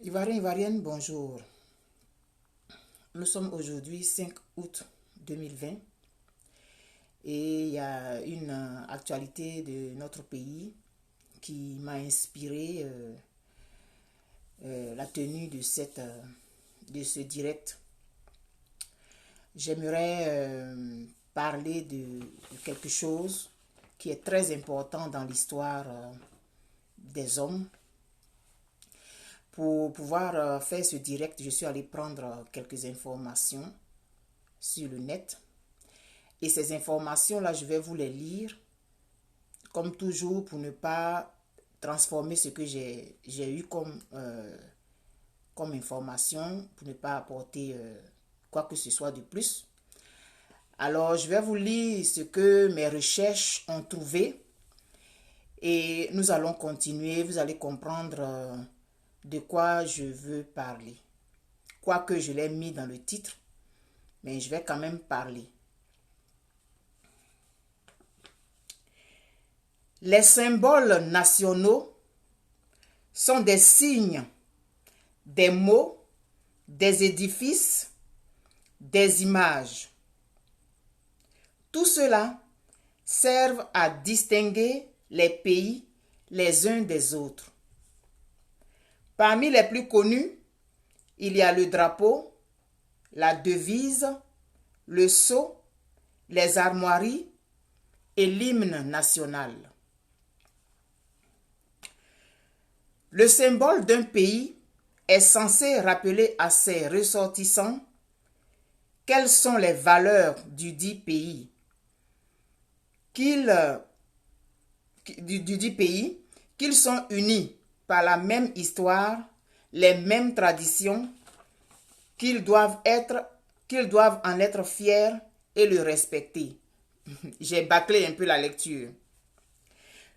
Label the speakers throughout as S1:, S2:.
S1: Ivoirien, Ivoirienne, bonjour. Nous sommes aujourd'hui 5 août 2020 et il y a une actualité de notre pays qui m'a inspiré la tenue de ce direct. J'aimerais parler de quelque chose qui est très important dans l'histoire des hommes. Pour pouvoir faire ce direct, je suis allé prendre quelques informations sur le net. Et ces informations-là, je vais vous les lire, comme toujours, pour ne pas transformer ce que j'ai eu comme information, pour ne pas apporter quoi que ce soit de plus. Alors, je vais vous lire ce que mes recherches ont trouvé. Et nous allons continuer, vous allez comprendre de quoi je veux parler. Quoique je l'ai mis dans le titre, mais je vais quand même parler. Les symboles nationaux sont des signes, des mots, des édifices, des images. Tout cela servent à distinguer les pays les uns des autres. Parmi les plus connus, il y a le drapeau, la devise, le sceau, les armoiries et l'hymne national. Le symbole d'un pays est censé rappeler à ses ressortissants quelles sont les valeurs du dit pays, qu'ils sont unis par la même histoire, les mêmes traditions, qu'ils doivent en être fiers et le respecter. J'ai bâclé un peu la lecture.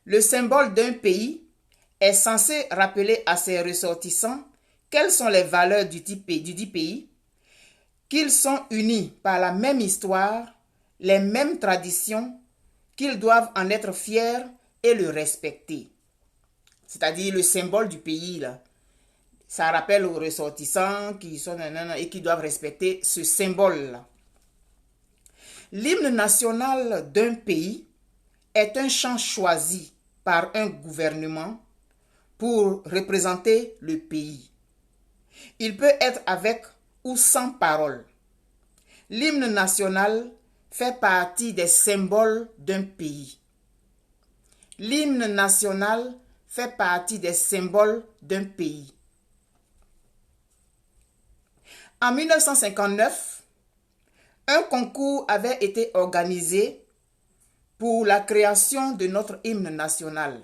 S1: Le symbole d'un pays est censé rappeler à ses ressortissants quelles sont les valeurs du dit pays, qu'ils sont unis par la même histoire, les mêmes traditions, qu'ils doivent en être fiers et le respecter. C'est-à-dire le symbole du pays, là. Ça rappelle aux ressortissants qui sont et qui doivent respecter ce symbole-là. L'hymne national d'un pays est un chant choisi par un gouvernement pour représenter le pays. Il peut être avec ou sans paroles. L'hymne national fait partie des symboles d'un pays. L'hymne national fait partie des symboles d'un pays. En 1959, un concours avait été organisé pour la création de notre hymne national.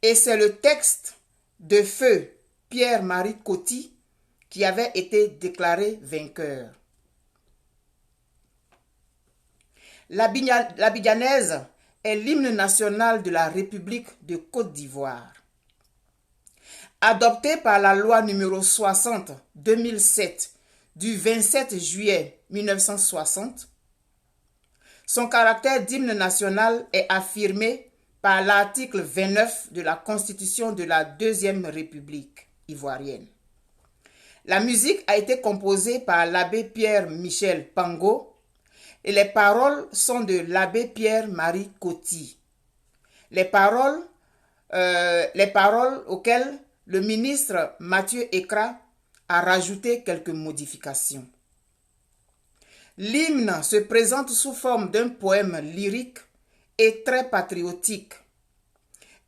S1: Et c'est le texte de feu Pierre-Marie Coty qui avait été déclaré vainqueur. L'Abidjanaise est l'hymne national de la République de Côte d'Ivoire. Adopté par la loi numéro 60-2007 du 27 juillet 1960, son caractère d'hymne national est affirmé par l'article 29 de la Constitution de la Deuxième République ivoirienne. La musique a été composée par l'abbé Pierre-Michel Pango et les paroles sont de l'abbé Pierre-Marie Coty. Les paroles auxquelles le ministre Mathieu Ekra a rajouté quelques modifications. L'hymne se présente sous forme d'un poème lyrique et très patriotique,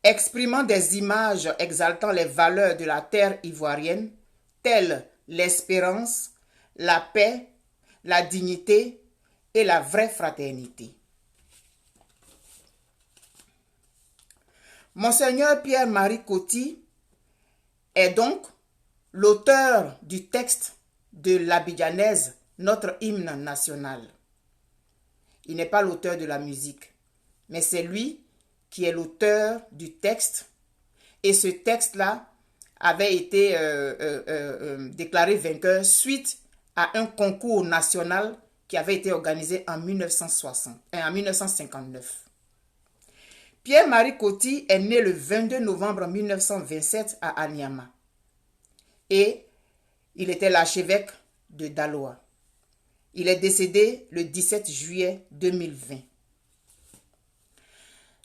S1: exprimant des images exaltant les valeurs de la terre ivoirienne, telles l'espérance, la paix, la dignité et la vraie fraternité. Monseigneur Pierre-Marie Coty est donc l'auteur du texte de l'Abidjanaise, notre hymne national. Il n'est pas l'auteur de la musique, mais c'est lui qui est l'auteur du texte. Et ce texte-là avait été déclaré vainqueur suite à un concours national qui avait été organisé en 1959. Pierre-Marie Coty est né le 22 novembre 1927 à Anyama et il était l'archevêque de Daloa. Il est décédé le 17 juillet 2020.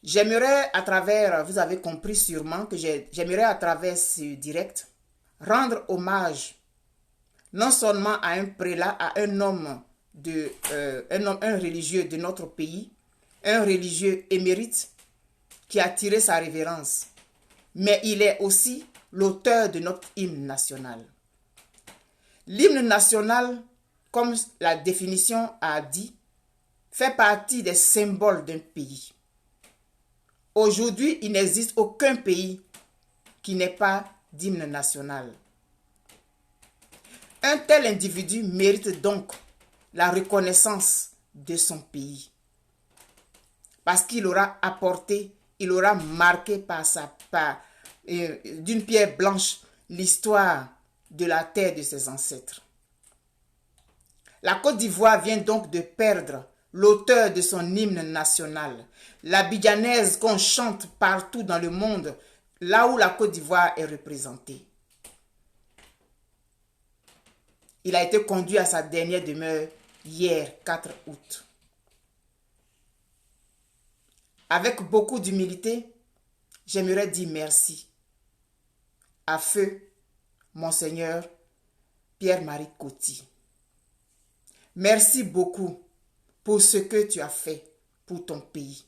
S1: J'aimerais à travers, vous avez compris sûrement que j'aimerais à travers ce direct rendre hommage non seulement à un prélat, à un homme, un religieux de notre pays, un religieux émérite qui a tiré sa révérence, mais il est aussi l'auteur de notre hymne national. L'hymne national, comme la définition a dit, fait partie des symboles d'un pays. Aujourd'hui, il n'existe aucun pays qui n'ait pas d'hymne national. Un tel individu mérite donc la reconnaissance de son pays. Parce qu'il aura apporté, il aura marqué d'une pierre blanche l'histoire de la terre de ses ancêtres. La Côte d'Ivoire vient donc de perdre l'auteur de son hymne national, l'abidjanaise qu'on chante partout dans le monde, là où la Côte d'Ivoire est représentée. Il a été conduit à sa dernière demeure hier, 4 août. Avec beaucoup d'humilité, j'aimerais dire merci à feu Monseigneur Pierre-Marie Coty. Merci beaucoup pour ce que tu as fait pour ton pays.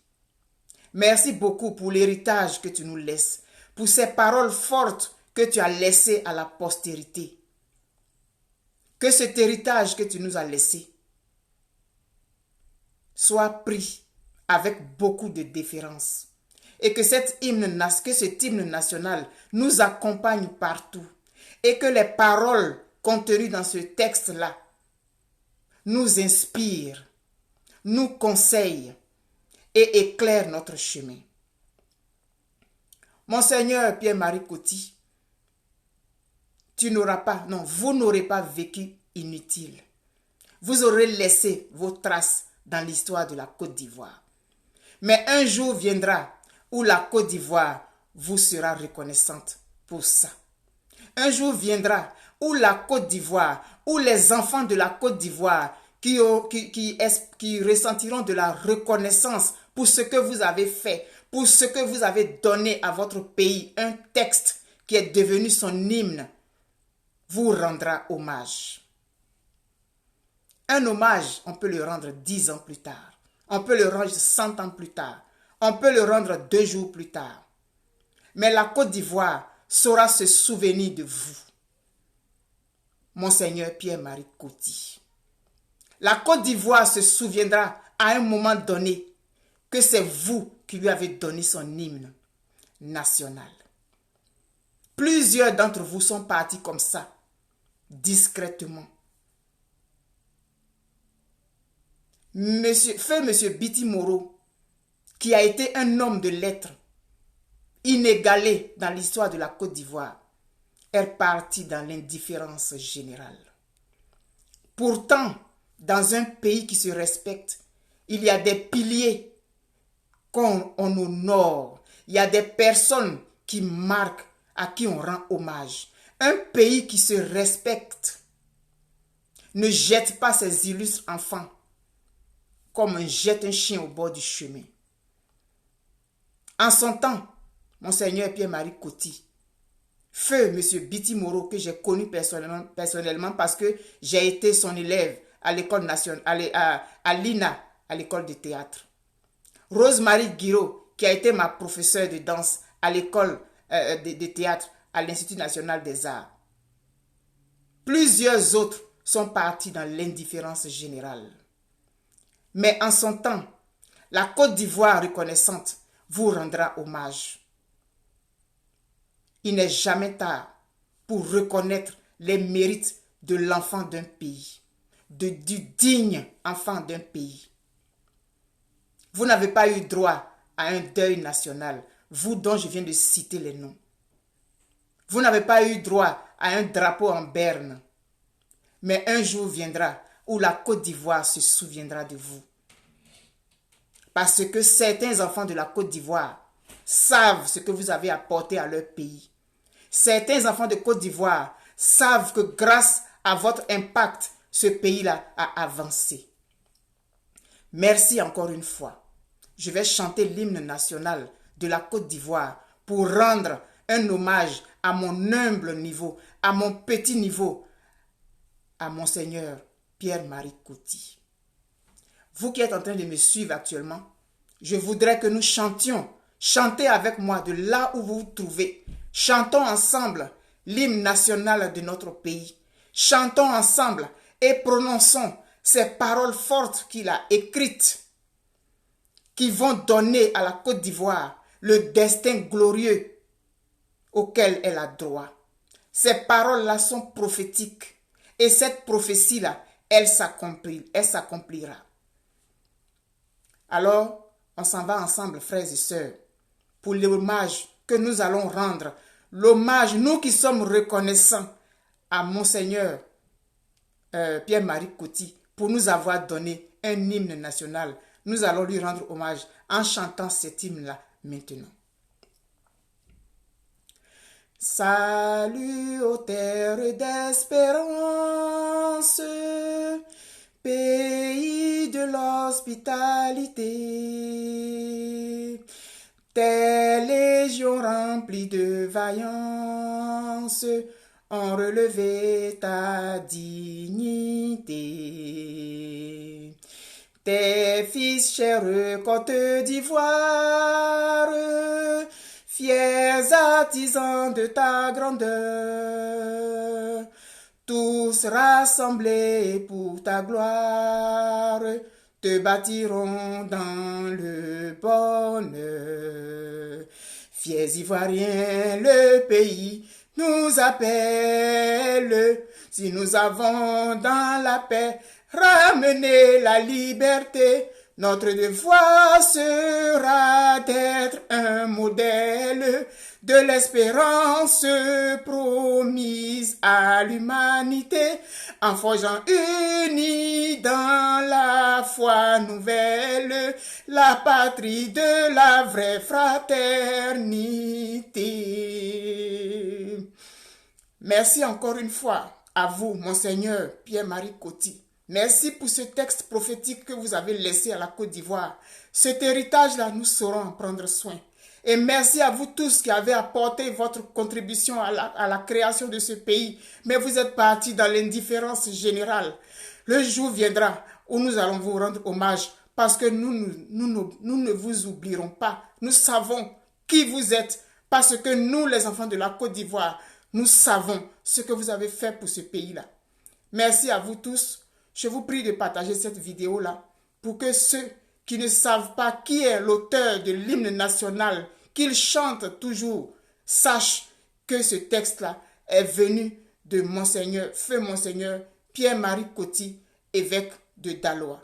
S1: Merci beaucoup pour l'héritage que tu nous laisses, pour ces paroles fortes que tu as laissées à la postérité. Que cet héritage que tu nous as laissé soit pris avec beaucoup de déférence et que cet hymne national nous accompagne partout et que les paroles contenues dans ce texte-là nous inspirent, nous conseillent et éclairent notre chemin. Monseigneur Pierre-Marie Coty, vous n'aurez pas vécu inutile. Vous aurez laissé vos traces dans l'histoire de la Côte d'Ivoire. Mais un jour viendra où la Côte d'Ivoire vous sera reconnaissante pour ça. Un jour viendra où la Côte d'Ivoire, où les enfants de la Côte d'Ivoire qui ressentiront de la reconnaissance pour ce que vous avez fait, pour ce que vous avez donné à votre pays, un texte qui est devenu son hymne, vous rendra hommage. Un hommage, on peut le rendre 10 ans plus tard. On peut le rendre 100 ans plus tard. On peut le rendre 2 jours plus tard. Mais la Côte d'Ivoire saura se souvenir de vous. Monseigneur Pierre-Marie Coty. La Côte d'Ivoire se souviendra à un moment donné que c'est vous qui lui avez donné son hymne national. Plusieurs d'entre vous sont partis comme ça, discrètement. Monsieur Biti Moro, qui a été un homme de lettres, inégalé dans l'histoire de la Côte d'Ivoire, est parti dans l'indifférence générale. Pourtant, dans un pays qui se respecte, il y a des piliers qu'on honore. Il y a des personnes qui marquent, à qui on rend hommage. Un pays qui se respecte ne jette pas ses illustres enfants comme on jette un chien au bord du chemin. En son temps, Monseigneur Pierre-Marie Coty, feu Monsieur Biti Moro, que j'ai connu personnellement parce que j'ai été son élève à l'école nationale, à l'INA, à l'école de théâtre. Rose-Marie Guiraud, qui a été ma professeure de danse à l'école de théâtre à l'Institut national des arts. Plusieurs autres sont partis dans l'indifférence générale. Mais en son temps, la Côte d'Ivoire reconnaissante vous rendra hommage. Il n'est jamais tard pour reconnaître les mérites de l'enfant d'un pays, du digne enfant d'un pays. Vous n'avez pas eu droit à un deuil national, vous dont je viens de citer les noms. Vous n'avez pas eu droit à un drapeau en berne. Mais un jour viendra où la Côte d'Ivoire se souviendra de vous. Parce que certains enfants de la Côte d'Ivoire savent ce que vous avez apporté à leur pays. Certains enfants de Côte d'Ivoire savent que grâce à votre impact, ce pays-là a avancé. Merci encore une fois. Je vais chanter l'hymne national de la Côte d'Ivoire pour rendre un hommage à mon humble niveau, à mon petit niveau, à Monseigneur Pierre-Marie Coty. Vous qui êtes en train de me suivre actuellement, je voudrais que nous chantions. Chantez avec moi de là où vous vous trouvez. Chantons ensemble l'hymne national de notre pays. Chantons ensemble et prononçons ces paroles fortes qu'il a écrites qui vont donner à la Côte d'Ivoire le destin glorieux auquel elle a droit. Ces paroles-là sont prophétiques et cette prophétie-là, elle s'accomplira. Alors, on s'en va ensemble, frères et sœurs, pour l'hommage que nous allons rendre. L'hommage, nous qui sommes reconnaissants à Monseigneur Pierre-Marie Coty pour nous avoir donné un hymne national. Nous allons lui rendre hommage en chantant cet hymne-là maintenant. Salut aux terres d'espérance, pays de l'hospitalité, tes légions remplies de vaillance ont relevé ta dignité. Tes fils chers Côte d'Ivoire, fiers artisans de ta grandeur, tous rassemblés pour ta gloire, te bâtiront dans le bonheur. Fiers Ivoiriens, le pays nous appelle, si nous avons dans la paix ramené la liberté, notre devoir sera d'être un modèle de l'espérance promise à l'humanité, en forgeant unis dans la foi nouvelle, la patrie de la vraie fraternité. Merci encore une fois à vous, Monseigneur Pierre-Marie Coty. Merci pour ce texte prophétique que vous avez laissé à la Côte d'Ivoire. Cet héritage-là, nous saurons en prendre soin. Et merci à vous tous qui avez apporté votre contribution à la création de ce pays. Mais vous êtes partis dans l'indifférence générale. Le jour viendra où nous allons vous rendre hommage parce que nous ne vous oublierons pas. Nous savons qui vous êtes parce que nous, les enfants de la Côte d'Ivoire, nous savons ce que vous avez fait pour ce pays-là. Merci à vous tous. Je vous prie de partager cette vidéo-là pour que ceux qui ne savent pas qui est l'auteur de l'hymne national qu'ils chantent toujours sachent que ce texte-là est venu de Monseigneur, Feu Monseigneur Pierre-Marie Coty, évêque de Daloa.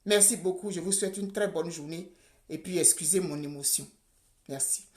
S1: Merci beaucoup. Je vous souhaite une très bonne journée et puis excusez mon émotion. Merci.